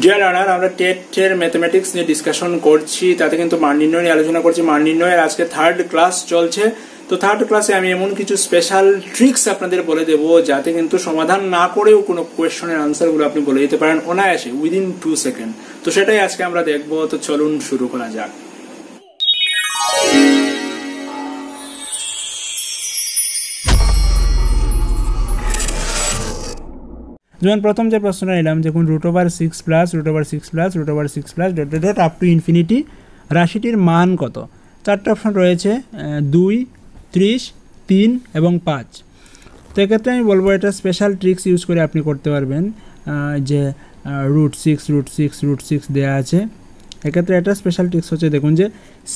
Deer learner, আমরা টেটের mathematics নিয়ে discussion করছি, তাতে কিন্তু মান নির্ণয় নিয়ে আলোচনা করছি। মান নির্ণয়ের আজকে 3rd ক্লাস চলছে। তো 3rd ক্লাসে আমি এমন কিছু স্পেশাল ট্রিক্স আপনাদের বলে দেবো যাতে কিন্তু সমাধান না করেও কোনো কোয়েশ্চনের আনসারগুলো আপনি বলে দিতে পারেন অনায়াসে উইদিন 2 সেকেন্ড। তো সেটাই আজকে আমরা দেখবো। তো চলুন শুরু করা যাক। যেমন প্রথম যে প্রশ্নটা নিলাম, দেখুন √6 plus √6 plus √6 plus dot up to infinity রাশিটির মান কত? 4টা অপশন রয়েছে, 2, 30, 3 এবং 5। তো এক্ষেত্রে আমি বলবো এটা স্পেশাল ট্রিক্স ইউজ করে আপনি করতে পারবেন। যে √6 দেওয়া আছে, এক্ষেত্রে একটা স্পেশাল ট্রিক্স হচ্ছে, দেখুন যে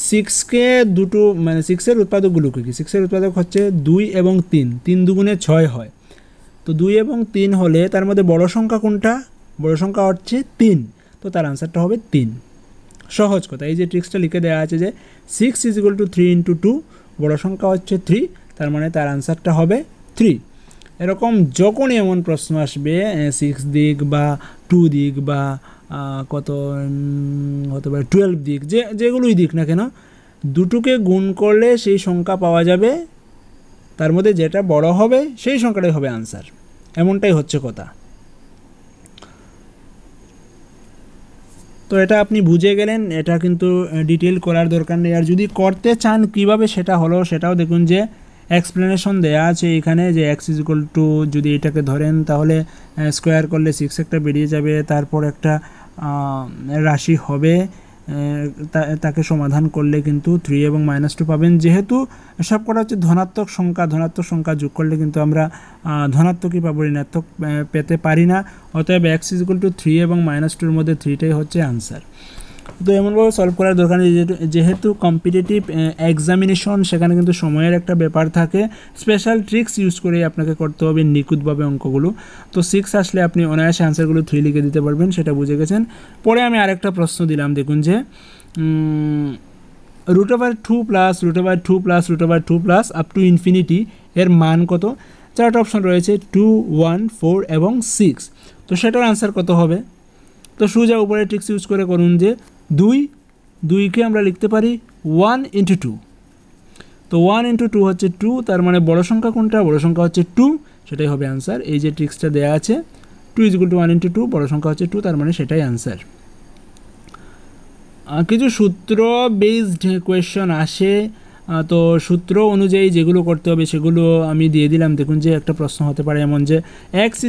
6কে দুটো মানে 6-এর উৎপাদকগুলো কী? 6-এর উৎপাদক হচ্ছে 2 এবং 3, 3 দুগুণে 6 হয়। তো 2 এবং 3 হলে তার মধ্যে বড় সংখ্যা কোনটা? বড় সংখ্যা হচ্ছে 3, তো তার আনসারটা হবে 3। সহজ কথা, এই যে ট্রিক্সটা লিখে দেওয়া আছে যে 6 = 3 × 2, বড় সংখ্যা হচ্ছে 3, তার মানে তার আনসারটা হবে 3। এরকম যখনই এমন প্রশ্ন আসবে 6 দিক বা 2 দিক বা কত হতে পারে 12 দিক, যেগুলোই দিক না কেন, দুটোকে গুণ করলে সেই সংখ্যা পাওয়া যাবে, তার মধ্যে যেটা বড় হবে সেই সংখ্যাটাই হবে আনসার। এমনটাই হচ্ছে কথা। তো এটা আপনি বুঝে গেলেন, এটা কিন্তু ডিটেল করার দরকার নেই। আর যদি করতে চান কিভাবে সেটা হলো, সেটাও দেখুন যে এক্সপ্লেনেশন দেয়া আছে এখানে, যে x = যদি এটাকে ধরেন তাহলে স্কোয়ার করলে 6 একটা বেরিয়ে যাবে, তারপর একটা রাশি হবে, তাকে সমাধান করলে কিন্তু 3 এবং -2 পাবেন। যেহেতু সব কটা হচ্ছে ধনাত্মক সংখ্যা যোগ করলে কিন্তু আমরা ধনাত্মকই পাবো, ঋণাত্মক পেতে পারি না। অতএব x = 3 এবং -2-এর মধ্যে 3টাই হচ্ছে আনসার। তো এমনভাবে সলভ করার দরকার নেই, যেহেতু কম্পিটিটিভ এক্সামিনেশন, সেখানে কিন্তু সময়ের একটা ব্যাপার থাকে। স্পেশাল ট্রিক্স ইউজ করে আপনাকে করতে হবে নিখুঁতভাবে অঙ্কগুলো। তো 6 আসলে আপনি অনায়াসে আনসারগুলো 3 লিখে দিতে পারবেন, সেটা বুঝে গেছেন। পরে আমি আরেকটা প্রশ্ন দিলাম, দেখুন যে √2 plus √2 plus √2 plus up to infinity এর মান কত? 4টা অপশন রয়েছে, 2, 1, 4 এবং 6। তো সেটার আনসার কত হবে? তো সোজা উপরে ট্রিক্স ইউজ করে করুন যে 2কে আমরা লিখতে পারি 1 × 2। তো 1 × 2 হচ্ছে 2, তার মানে বড় সংখ্যা কোনটা? বড় সংখ্যা হচ্ছে 2, সেটাই হবে আনসার। এই যে ট্রিক্সটা দেওয়া আছে, 2 = 1 × 2, বড় সংখ্যা হচ্ছে 2, তার মানে সেটাই আনসার। কিছু সূত্র বেসড কোয়েশ্চন আসে, তো সূত্র অনুযায়ী যেগুলো করতে হবে সেগুলো আমি দিয়ে দিলাম। দেখুন যে একটা প্রশ্ন হতে পারে এমন যে x =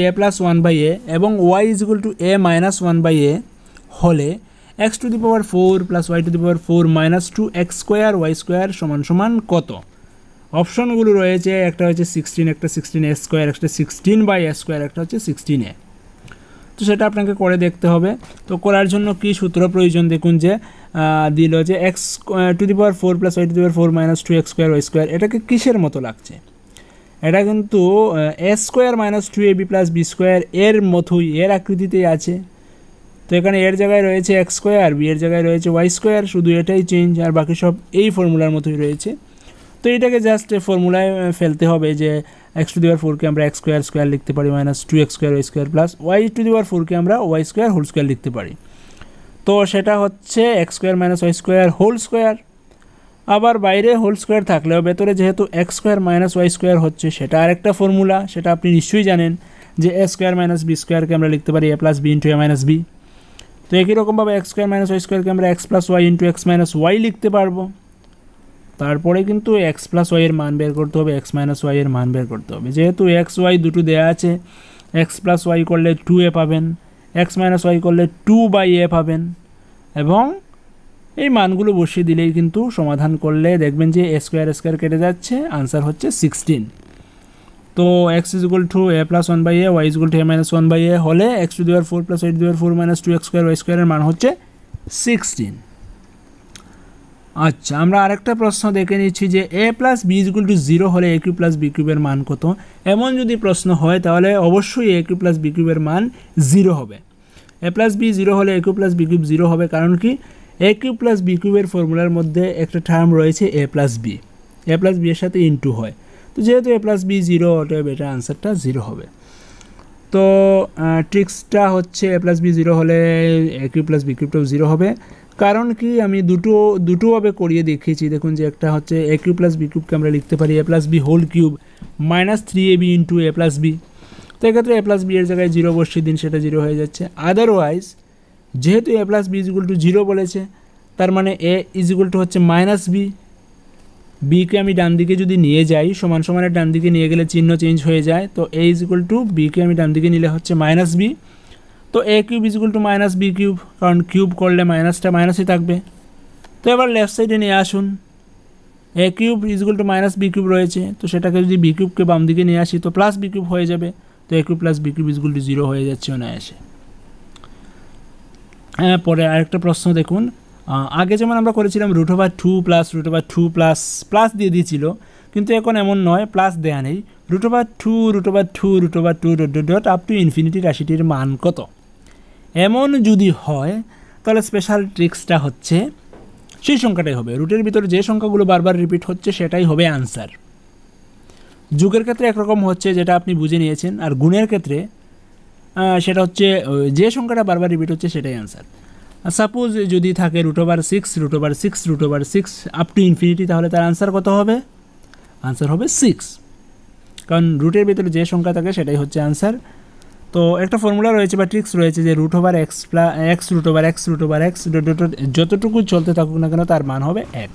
a + 1/a এবং y = a - 1/a হলে x⁴ + y⁴ - 2x² y² = কত? অপশনগুলো রয়েছে, একটা হচ্ছে 16, একটা 16a², একটা 16/a², একটা হচ্ছে 16a। তো সেটা আপনাকে করে দেখতে হবে। তো করার জন্য কি সূত্র প্রয়োজন? দেখুন যে দিল যে x⁴ + y⁴ - 2x² y², এটাকে কিসের মতো লাগছে? এটা কিন্তু a² - 2ab + b² এর মতোই, এর আকৃতিতেই আছে। তো এখানে এর জায়গায় রয়েছে x², b এর জায়গায় রয়েছে y², শুধু এটাই চেঞ্জ, আর বাকি সব এই ফর্মুলার মতোই রয়েছে। তো এটাকে জাস্ট ফর্মুলায় ফেলতে হবে যে x⁴কে আমরা x² লিখতে পারি -2x² y² প্লাস y⁴কে আমরা y² লিখতে পারি। তো সেটা হচ্ছে x² - y² আবার বাইরে হোল² থাকলেও ভেতরে যেহেতু x² - y² হচ্ছে, সেটা আরেকটা ফর্মুলা, সেটা আপনি নিশ্চয়ই জানেন যে a² - b²কে আমরা লিখতে পারি a + b × a - b। তো একই রকমভাবে x² - y²কে আমরা x + y × x - y লিখতে পারবো। তারপরে কিন্তু x + y এর মান বের করতে হবে, x - y এর মান বের করতে হবে। যেহেতু x y দুটো দেওয়া আছে, x + y করলে 2a পাবেন, x - y করলে 2/a পাবেন, এবং এই মানগুলো বসিয়ে দিলেই কিন্তু সমাধান করলে দেখবেন যে a² কেটে যাচ্ছে, আনসার হচ্ছে 16। তো x = a + 1/a, y = a - 1/a হলে x⁴ + y⁴ - 2x² y² এর মান হচ্ছে 16। আচ্ছা, আমরা আরেকটা প্রশ্ন দেখে নিচ্ছি যে a + b = 0 হলে a³ + b³ এর মান কত? এমন যদি প্রশ্ন হয় তাহলে অবশ্যই a³ + b³ এর মান 0 হবে। a + b 0 হলে a³ + b³ 0 হবে, কারণ কি a³ + b³ এর ফর্মুলার মধ্যে একটা টার্ম রয়েছে a + b, a + b এর সাথে ইনটু হয়। তো যেহেতু a + b 0, অতএব এটা আনসারটা 0 হবে। তো ট্রিক্সটা হচ্ছে এ প্লাস বি জিরো হলে এ কিউব প্লাস বি কিউবটাও জিরো হবে, কারণ কি আমি দুটোভাবে করিয়ে দেখিয়েছি। দেখুন যে একটা হচ্ছে এ কিউব প্লাস বি কিউবকে আমরা লিখতে পারি A plus B whole cube minus 3ab into A plus B. তো এক্ষেত্রে এ প্লাস বি এর জায়গায় জিরো বসিয়ে দিন, সেটা জিরো হয়ে যাচ্ছে। আদারওয়াইজ যেহেতু A plus B is equal to zero বলেছে, তার মানে এ ইজ ইকুয়াল টু হচ্ছে মাইনাস বি। বিকে আমি ডান দিকে যদি নিয়ে যাই, সমান সমানের ডান দিকে নিয়ে গেলে চিহ্ন চেঞ্জ হয়ে যায়, তো এ ইজ ইকুয়াল টু বিকে আমি ডান দিকে নিলে হচ্ছে মাইনাস বি। তো A cube is equal to minus B cube, কারণ কিউব করলে মাইনাসটা মাইনাসই থাকবে। তো এবার লেফট সাইডে নিয়ে আসুন, A cube is equal to minus B cube রয়েছে, তো সেটাকে যদি বি কিউবকে বাম দিকে নিয়ে আসি তো প্লাস বি কিউব হয়ে যাবে। তো A cube plus B cube is equal to zero হয়ে যাচ্ছে অনায়াসে। হ্যাঁ, পরে আরেকটা প্রশ্ন দেখুন, আগে যেমন আমরা করেছিলাম √2 প্লাস √2 প্লাস প্লাস দিয়ে দিয়েছিল, কিন্তু এখন এমন নয়, প্লাস দেয়া নেই। √2 আপ টু ইনফিনিটি রাশিটির মান কত, এমন যদি হয় তাহলে স্পেশাল ট্রিক্সটা হচ্ছে সেই সংখ্যাটাই হবে। রুটের ভিতরে যে সংখ্যাগুলো বারবার রিপিট হচ্ছে সেটাই হবে আনসার। যোগের ক্ষেত্রে একরকম হচ্ছে, যেটা আপনি বুঝে নিয়েছেন, আর গুণের ক্ষেত্রে সেটা হচ্ছে যে সংখ্যাটা বারবার রিপিট হচ্ছে সেটাই আনসার। সাপোজ যদি থাকে √6 আপ টু ইনফিনিটি, তাহলে তার আনসার কত হবে? আনসার হবে 6, কারণ রুটের ভিতরে যে সংখ্যা থাকে সেটাই হচ্ছে আনসার। তো একটা ফর্মুলা রয়েছে বা ট্রিক্স রয়েছে যে √x যতটুকু চলতে থাকুক না কেন তার মান হবে x।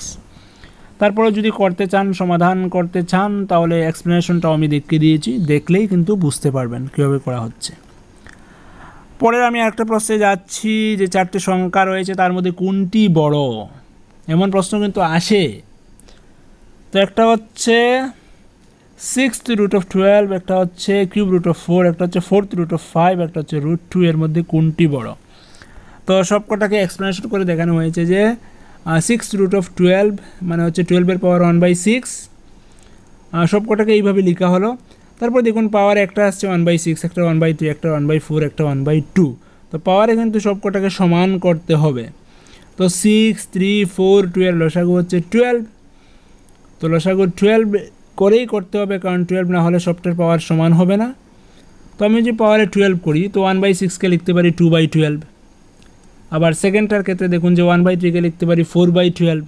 তারপরে যদি করতে চান, সমাধান করতে চান, তাহলে এক্সপ্লেনেশনটাও আমি দেখিয়ে দিয়েছি, দেখলেই কিন্তু বুঝতে পারবেন কীভাবে করা হচ্ছে। পরের আমি আরেকটা প্রশ্নে যাচ্ছি, যে 4টে সংখ্যা রয়েছে তার মধ্যে কোনটি বড়, এমন প্রশ্ন কিন্তু আসে। তো একটা হচ্ছে 6th √12, একটা হচ্ছে কিউব √4, একটা হচ্ছে 4th √5, একটা হচ্ছে √2, এর মধ্যে কোনটি বড়? তো সব কটাকে এক্সপ্লেনেশন করে দেখানো হয়েছে যে 6th √12 মানে হচ্ছে 12-এর পাওয়ার 1/6, সব কটাকে এইভাবে লেখা হলো। তারপর দেখুন পাওয়ার একটা আসছে 1/6, একটা 1/3, একটা 1/4, একটা 1/2। তো পাওয়ারে কিন্তু সব কটাকে সমান করতে হবে। তো 6, 3, 4, 2 এর লসাগু হচ্ছে 12। তো লসাগু 12 করেই করতে হবে, কারণ 12 না হলে সবটার পাওয়ার সমান হবে না। তো আমি যদি পাওয়ারে 12 করি তো 1/6কে লিখতে পারি 2/12। আবার সেকেন্ডটার ক্ষেত্রে দেখুন যে 1/3কে লিখতে পারি 4/12।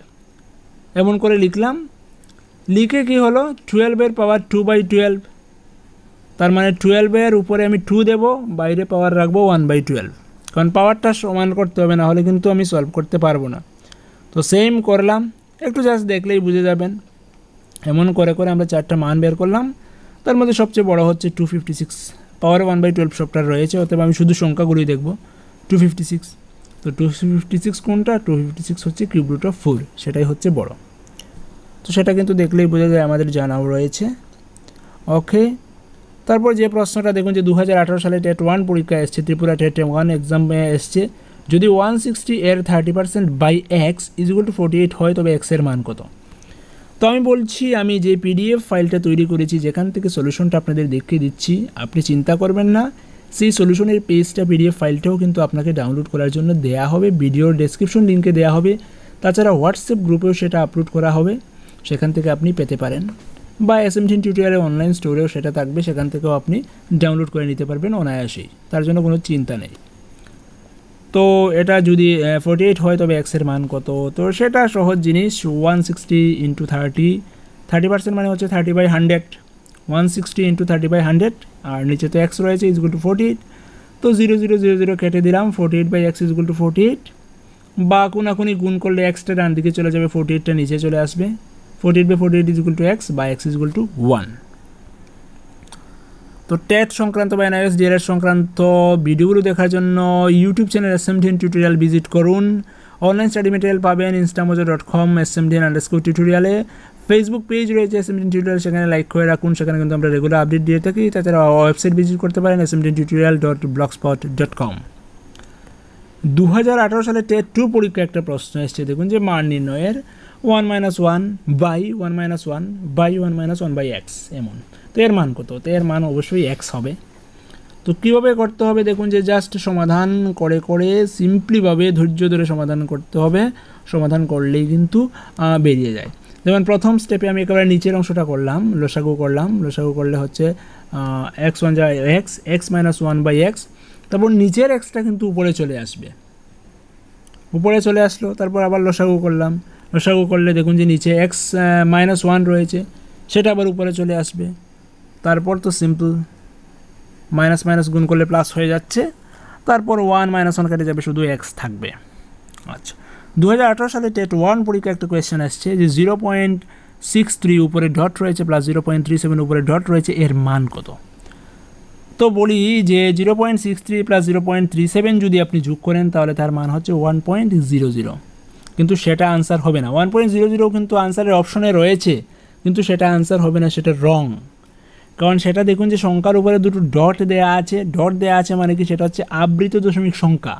এমন করে লিখলাম, লিখে কি হলো 12-এর পাওয়ার 2/12, তার মানে 12-এর উপরে আমি 2 দেব, বাইরে পাওয়ার রাখবো 1/12, কারণ পাওয়ারটা সমান করতে হবে, না হলে কিন্তু আমি সলভ করতে পারবো না। তো সেম করলাম, একটু জাস্ট দেখলেই বুঝে যাবেন। এমন করে করে আমরা 4টা মান বের করলাম, তার মধ্যে সবচেয়ে বড় হচ্ছে 256, পাওয়ারে 1/12 সবটার রয়েছে, অতএব আমি শুধু সংখ্যাগুলোই দেখব। 256, তো 256 কোনটা? 256 হচ্ছে কিউব √4, সেটাই হচ্ছে বড়। তো সেটা কিন্তু দেখলেই বোঝা যায়, আমাদের জানাও রয়েছে। ওকে, তারপর যে প্রশ্নটা দেখুন যে 2018 সালে TET 1 পরীক্ষা এসছে, ত্রিপুরা TET 1 এক্সামে এসছে, যদি 160 এর 30% by x is equal to 48 হয় তবে x এর মান কত? তো আমি বলছি, আমি যে PDF ফাইলটা তৈরি করেছি, যেখান থেকে সলিউশনটা আপনাদের দেখিয়ে দিচ্ছি, আপনি চিন্তা করবেন না, সেই সলিউশনের পেজটা PDF ফাইলটাও কিন্তু আপনাকে ডাউনলোড করার জন্য দেয়া হবে, ভিডিওর ডেসক্রিপশন লিঙ্কে দেওয়া হবে। তাছাড়া হোয়াটসঅ্যাপ গ্রুপেও সেটা আপলোড করা হবে, সেখান থেকে আপনি পেতে পারেন, বা SMDN টিউটোরিয়ালের অনলাইন স্টোরেও সেটা থাকবে, সেখান থেকেও আপনি ডাউনলোড করে নিতে পারবেন অনায়াসেই, তার জন্য কোনো চিন্তা নেই। তো এটা যদি 48 হয় তবে x এর মান কত? তো সেটা সহজ জিনিস, 160 ইন্টু 30% মানে হচ্ছে 30/100, 160 ইন্টু 30/100, আর নিচে তো x রয়েছে ইজ ইকুয়াল টু 48। তো 0 0 0 0 কেটে দিলাম, 48/x ইজ ইকুয়াল টু 48, বা কোনাকুনি গুণ করলে xটা ডান দিকে চলে যাবে, 48টা নিচে চলে আসবে। 48/48 ইজ ইকুয়াল টু x বা x ইজ ইকুয়াল টু 1। তো TET সংক্রান্ত বা NIS DLS সংক্রান্ত ভিডিওগুলো দেখার জন্য YouTube channel SMDN tutorial visit করুন। অনলাইন স্টাডি মেটেরিয়াল পাবেন instamojo.com SMDN_টিউটোরিয়ালে। ফেসবুক পেজ রয়েছে SMDN টিউটোরিয়াল, সেখানে লাইক করে রাখুন, সেখানে কিন্তু আমরা রেগুলার আপডেট দিয়ে থাকি। তাছাড়া ওয়েবসাইট ভিজিট করতে পারেন smdntutorial.blogspot.com। 2018 সালে TET 2 পরীক্ষা একটা প্রশ্ন এসছে, দেখুন যে মান নির্ণয়ের 1-1/(1-1/(1-1/x) এমন। তো এর মান কত? তো এর মান অবশ্যই x হবে। তো কীভাবে করতে হবে দেখুন যে জাস্ট সমাধান করে করে সিম্পলিভাবে ধৈর্য ধরে সমাধান করতে হবে, সমাধান করলেই কিন্তু বেরিয়ে যায়। যেমন প্রথম স্টেপে আমি একেবারে নিচের অংশটা করলাম, লসাগু করলাম, লসাগু করলে হচ্ছে এক্স ওয়ান যায় x, x minus one by x, তারপর নিচের এক্সটা কিন্তু উপরে চলে আসবে, উপরে চলে আসলো। তারপর আবার লসাগু করলাম, লসাগু করলে দেখুন যে নিচে এক্স মাইনাস ওয়ান রয়েছে, সেটা আবার উপরে চলে আসবে। তারপর তো সিম্পল, মাইনাস মাইনাস গুণ করলে প্লাস হয়ে যাচ্ছে, তারপর ওয়ান মাইনাস ওয়ান কেটে যাবে, শুধু এক্স থাকবে। আচ্ছা, 2018 সালে টেট 1 পরীক্ষা একটা কোয়েশ্চেন আসছে যে 0.63 উপরে ডট রয়েছে প্লাস 0.37 উপরে ডট রয়েছে, এর মান কত? তো বলি যে 0.63 প্লাস 0.37 যদি আপনি যোগ করেন তাহলে তার মান হচ্ছে 1.00, কিন্তু সেটা আনসার হবে না। 1.00 কিন্তু আনসারের অপশনে রয়েছে, কিন্তু সেটা আনসার হবে না, সেটা রং। কারণ সেটা দেখুন যে সংখ্যার উপরে দুটো ডট দেয়া আছে, ডট দেয়া আছে মানে কি, সেটা হচ্ছে আবৃত দশমিক সংখ্যা।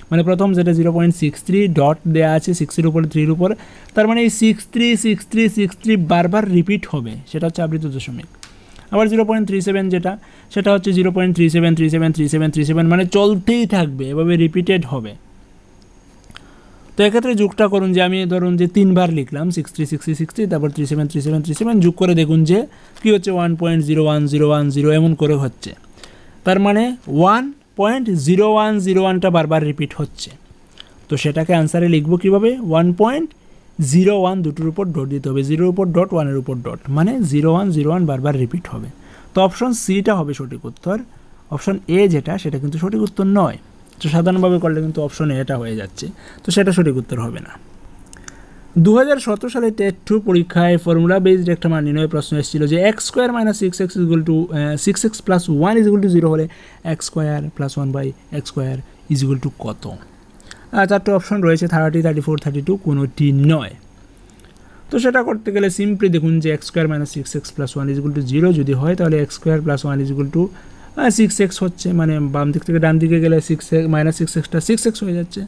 মানে প্রথম যেটা 0.63 ডট দেয়া আছে 6-এর উপরে 3-এর উপরে, তার মানে এই 63 বারবার রিপিট হবে, সেটা হচ্ছে আবৃত দশমিক। আবার 0.37 যেটা, সেটা হচ্ছে 0.37 মানে চলতেই থাকবে, এভাবে রিপিটেড হবে। তো এক্ষেত্রে যোগটা করুন, যে আমি ধরুন যে 3 বার লিখলাম 60 তারপর 37 যোগ করে দেখুন যে কী হচ্ছে 1.01 এমন করে হচ্ছে, তার মানে 1.01 বারবার রিপিট হচ্ছে। তো সেটাকে আনসারে লিখবো কীভাবে, 1.01 দুটোর উপর ডট দিতে হবে, 0-এর উপর ডট 1-এর উপর ডট, মানে 0101 বারবার রিপিট হবে। তো অপশন সিটা হবে সঠিক উত্তর, অপশন এ যেটা সেটা কিন্তু সঠিক উত্তর নয়। তো সাধারণভাবে করলে কিন্তু অপশন এটা হয়ে যাচ্ছে, তো সেটা সঠিক উত্তর হবে না। 2017 সালে টেট 2 পরীক্ষায় ফর্মুলা বেসড একটা মান নির্ণয়ের প্রশ্ন এসেছিল যে x square minus 6x plus 1 equal to 0 হলে x square plus 1 by x square equal to কত? 4টে অপশন রয়েছে, 30, 34, 32, কোনোটি নয়। তো সেটা করতে গেলে সিম্পলি দেখুন যে x square minus 6x plus 1 equal to 0 যদি হয়, তাহলে x square plus 1 equal two 6x হচ্ছে, মানে বাম দিক থেকে ডান দিকে গেলে 6x মাইনাস 6xটা 6x হয়ে যাচ্ছে।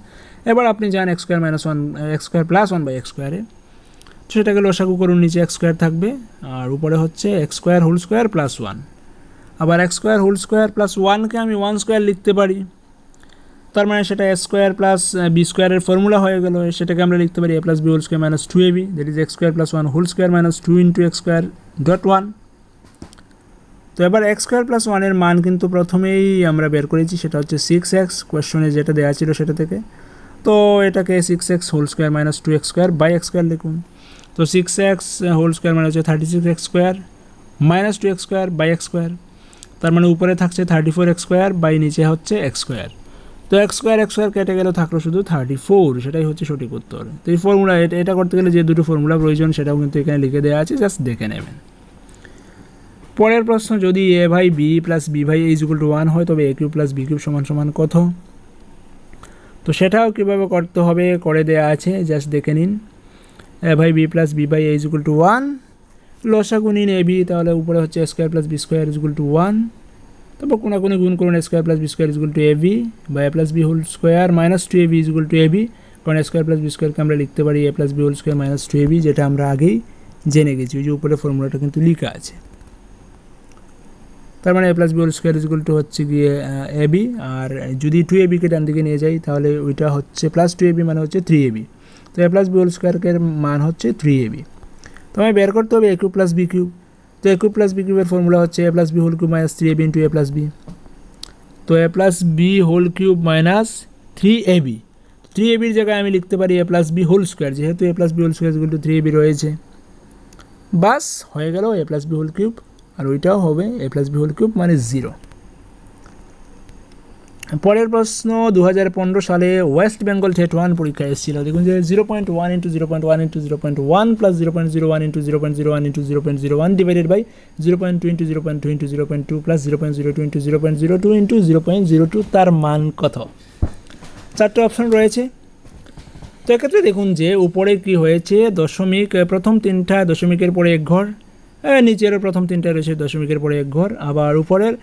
এবার আপনি যান x square minus 1 x square plus 1 by x স্কোয়ারে, তো সেটাকে লসাগু করুন, নিচে এক্স স্কোয়ার থাকবে আর উপরে হচ্ছে x square whole square plus 1। আবার X square whole square plus 1কে আমি 1 স্কোয়ার লিখতে পারি, তার মানে সেটা এ স্কোয়ার প্লাস বি স্কোয়ারের ফর্মুলা হয়ে গেল। সেটাকে আমরা লিখতে পারি A plus B whole square minus 2ab, that is X square plus 1 whole square minus 2 into X square dot 1। তো এবার এক্স স্কোয়ার প্লাস 1-এর মান কিন্তু প্রথমেই আমরা বের করেছি, সেটা হচ্ছে 6x, কোয়েশ্চনে যেটা দেওয়া ছিল সেটা থেকে। তো এটাকে 6x whole square minus 2x square by x square লিখুন। তো 6x হোল স্কোয়ার মানে হচ্ছে 36x square minus 2x square by x square, তার মানে উপরে থাকছে 34x স্কোয়ার বাই নিচে হচ্ছে এক্স স্কোয়ার। তো এক্স স্কোয়ার কেটে গেলে থাকলো শুধু 34, সেটাই হচ্ছে সঠিক উত্তর। তো এই ফর্মুলা এটা করতে গেলে যে দুটো ফর্মুলা প্রয়োজন সেটাও কিন্তু এখানে লিখে দেওয়া আছে, জাস্ট দেখে নেবেন। পরের প্রশ্ন, যদি A by B plus B by A equal to 1 হয় তবে A cube plus B cube সমান সমান কত? তো সেটাও কীভাবে করতে হবে করে দেওয়া আছে, জাস্ট দেখে নিন। A by B plus B by A equal to 1, লসাগু নিন এ বি, তাহলে উপরে হচ্ছে A square plus B square equal to 1, তারপর কোনাকুনি গুণ করুন A square plus B square equal to A B বা A plus B whole square minus 2ab equal to A B, কারণ এ স্কোয়ার প্লাস বি স্কোয়ারকে আমরা লিখতে পারি A plus B whole square minus 2ab, যেটা আমরা আগেই জেনে গেছি, ওই যে উপরে ফর্মুলাটা কিন্তু লেখা আছে। তার মানে A plus B whole square equal to হচ্ছে গিয়ে এ বি, আর যদি 2ab-কে ডান দিকে নিয়ে যাই তাহলে ওইটা হচ্ছে প্লাস 2ab মানে হচ্ছে 3ab। তো এ প্লাস বি হোল স্কোয়ারের মান হচ্ছে 3ab। তো আমি বের করতে হবে A cube plus B cube. তো এ কিউব প্লাস বি কিউবের ফর্মুলা হচ্ছে A plus B whole cube minus 3ab into A plus B. তো A plus B whole cube minus 3ab, 3ab-র জায়গায় আমি লিখতে পারি A plus B whole square, যেহেতু A plus B whole square equal to 3ab রয়েছে, বাস হয়ে গেল A plus B whole cube, আর ওইটাও হবে A plus B whole cube মানে 0। পরের প্রশ্ন, 2015 সালে ওয়েস্ট বেঙ্গল টেট 1 পরীক্ষা এসেছিল, দেখুন যে 0.1 into 0.1 into 0.1 plus 0.01 into 0.01 into 0.01 divided by 0.2 into 0.2 into 0.2 plus 0.02 into 0.02 into 0.02, তার মান কত? 4টে অপশন রয়েছে। তো এক্ষেত্রে দেখুন যে উপরে কি হয়েছে, দশমিক প্রথম 3টা দশমিকের পরে এক ঘর, নিচেরও প্রথম 3টা রয়েছে দশমিকের পরে এক ঘর, আবার উপরের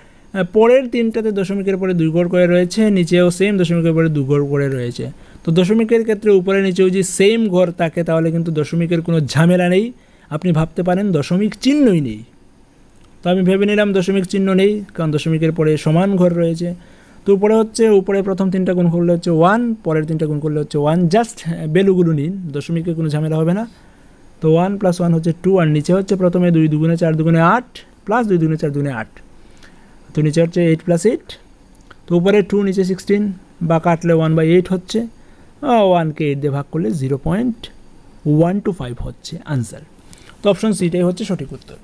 পরের 3টাতে দশমিকের পরে 2 ঘর করে রয়েছে, নিচেও সেম দশমিকের পরে 2 ঘর করে রয়েছে। তো দশমিকের ক্ষেত্রে উপরে নিচেও যে সেম ঘর থাকে তাহলে কিন্তু দশমিকের কোনো ঝামেলা নেই, আপনি ভাবতে পারেন দশমিক চিহ্নই নেই। তো আমি ভেবে নিলাম দশমিক চিহ্ন নেই, কারণ দশমিকের পরে সমান ঘর রয়েছে। তো উপরে হচ্ছে উপরে প্রথম 3টা গুণ করলে হচ্ছে 1, পরের 3টা গুণ করলে হচ্ছে 1, জাস্ট ভ্যালুগুলো নিন, দশমিকের কোনো ঝামেলা হবে না। তো 1 + 1 হচ্ছে 2, আর নিচে হচ্ছে প্রথমে 2 × 4 = 8 প্লাস 2 × 4 = 8। তো নিচে হচ্ছে 8+8, তো উপরে 2 নিচে 16, বা কাটলে 1/8 হচ্ছে, 1কে 8 দিয়ে ভাগ করলে 0.125 হচ্ছে আনসার। তো অপশন সিটাই হচ্ছে সঠিক উত্তর।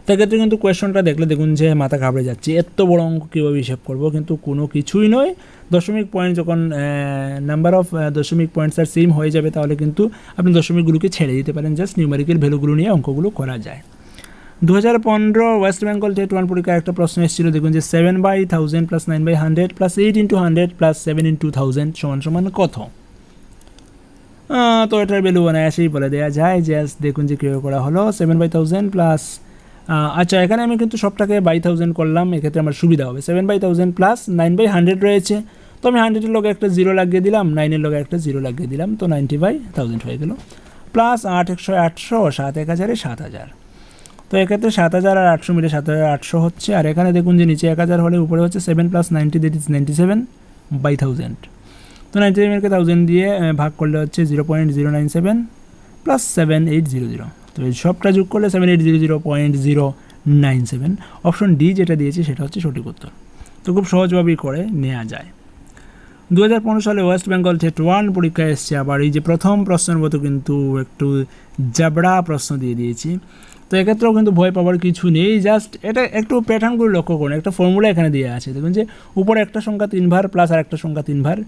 সেক্ষেত্রে কিন্তু কোয়েশনটা দেখলে দেখুন যে মাথা ঘাবড়ে যাচ্ছে, এত বড় অঙ্ক কীভাবে হিসাব করবো, কিন্তু কোনো কিছুই নয়। দশমিক পয়েন্ট যখন নাম্বার অফ দশমিক পয়েন্টস আর সেম হয়ে যাবে, তাহলে কিন্তু আপনি দশমিকগুলোকে ছেড়ে দিতে পারেন, জাস্ট নিউমেরিক্যাল ভ্যালুগুলো নিয়ে অঙ্কগুলো করা যায়। 2015 ওয়েস্ট বেঙ্গল TET 1 পরীক্ষায় একটা প্রশ্ন এসেছিল, দেখুন যে 7/1000 + 9/100 + 8 × 100 + 7 × 1000 সমান কত? তো এটার ভ্যালু অনায়াসেই বলে দেওয়া যায়। জাস্ট দেখুন যে কীভাবে করা হলো। 7/1000 প্লাস, আচ্ছা এখানে আমি কিন্তু সবটাকে 1000 করলাম, এক্ষেত্রে আমার সুবিধা হবে। 7/1000 প্লাস 9/100 রয়েছে, তো আমি 100-এর লগে একটা 0 লাগিয়ে দিলাম, 9-এর লগে একটা 0 লাগিয়ে দিলাম, তো 90/1000 হয়ে গেল। প্লাস 8 × 100 800, 7 × 1000 7000, তো এক্ষেত্রে 7000 আর 800 মিলে 7800 হচ্ছে। আর এখানে দেখুন যে নিচে 1000 হলে উপরে হচ্ছে 7 + 90, দ্যাট ইজ 97/1000। তো 97কে 1000 দিয়ে ভাগ করলে হচ্ছে 0.097 প্লাস 7800, তো এই সবটা যোগ করলে 7800.097। অপশন ডি যেটা দিয়েছি সেটা হচ্ছে সঠিক উত্তর। তো খুব সহজভাবেই করে নেওয়া যায়। 2015 সালে ওয়েস্ট বেঙ্গল TET 1 পরীক্ষায় এসছে আবার এই যে প্রথম প্রশ্নের মতো কিন্তু একটু জাবড়া প্রশ্ন দিয়ে দিয়েছি। তো এক্ষেত্রেও কিন্তু ভয় পাওয়ার কিছু নেই, জাস্ট এটা একটু প্যাটার্নগুলো লক্ষ্য করুন। একটা ফর্মুলা এখানে দেওয়া আছে, দেখুন যে উপরে একটা সংখ্যা 3 ভার প্লাস আর একটা সংখ্যা 3 ভার,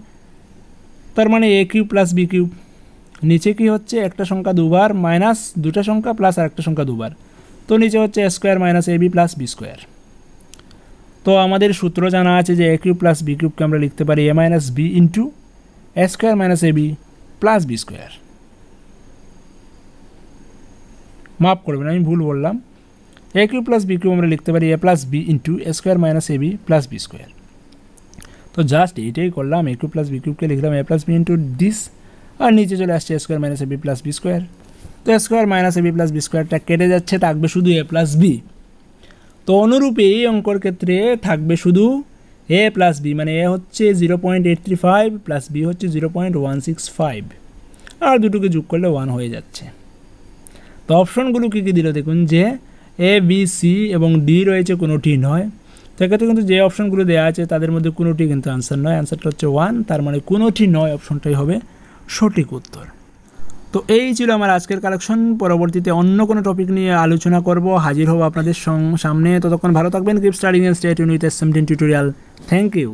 তার মানে a³ + b³। নিচে কি হচ্ছে, একটা সংখ্যা 2 বার মাইনাস দুটা সংখ্যা প্লাস আর একটা সংখ্যা 2 বার, তো নিচে হচ্ছে a² - ab + b²। তো আমাদের সূত্র জানা আছে যে a³ + b³ কে আমরা লিখতে পারি a - b * a² - ab + b²। মাফ করবেন, আমি ভুল বললাম, a³ + b³ আমরা লিখতে পারি a + b * a² - ab + b²। তো জাস্ট এইটাই করলাম, a³ + b³ কে লিখলাম a + b * দিস, আর নিচে চলে আসছে a² - ab + b²। তো a² - ab + b²টা কেটে যাচ্ছে, থাকবে শুধু a + b। তো অনুরূপে এই অঙ্কর ক্ষেত্রে থাকবে শুধু a + b, মানে a হচ্ছে 0.835 প্লাস b হচ্ছে 0.165, আর দুটোকে যোগ করলে 1 হয়ে যাচ্ছে। তো অপশনগুলো কী কী দিল দেখুন যে a, b, c এবং d রয়েছে, কোনোটি নয়। তো এক্ষেত্রে কিন্তু যে অপশনগুলো দেওয়া আছে তাদের মধ্যে কোনোটি কিন্তু আনসার নয়, আনসারটা হচ্ছে 1, তার মানে কোনোটি নয় অপশনটাই হবে সঠিক উত্তর। তো এই ছিল আমার আজকের কালেকশন। পরবর্তীতে অন্য কোনো টপিক নিয়ে আলোচনা করব, হাজির হব আপনাদের সামনে। ততক্ষণ ভালো থাকবেন, keep studying and stay tuned with SMDN tutorial. Thank you.